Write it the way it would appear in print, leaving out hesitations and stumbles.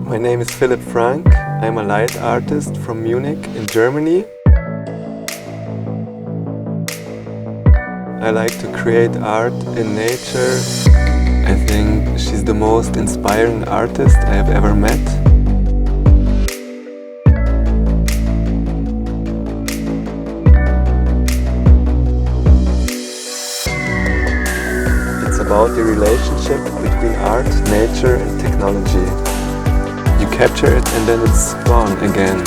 My name is Philipp Frank. I'm a light artist from Munich in Germany. I like to create art in nature. I think she's the most inspiring artist I have ever met. It's about the relationship between art, nature and technology. You capture it and then it's gone again.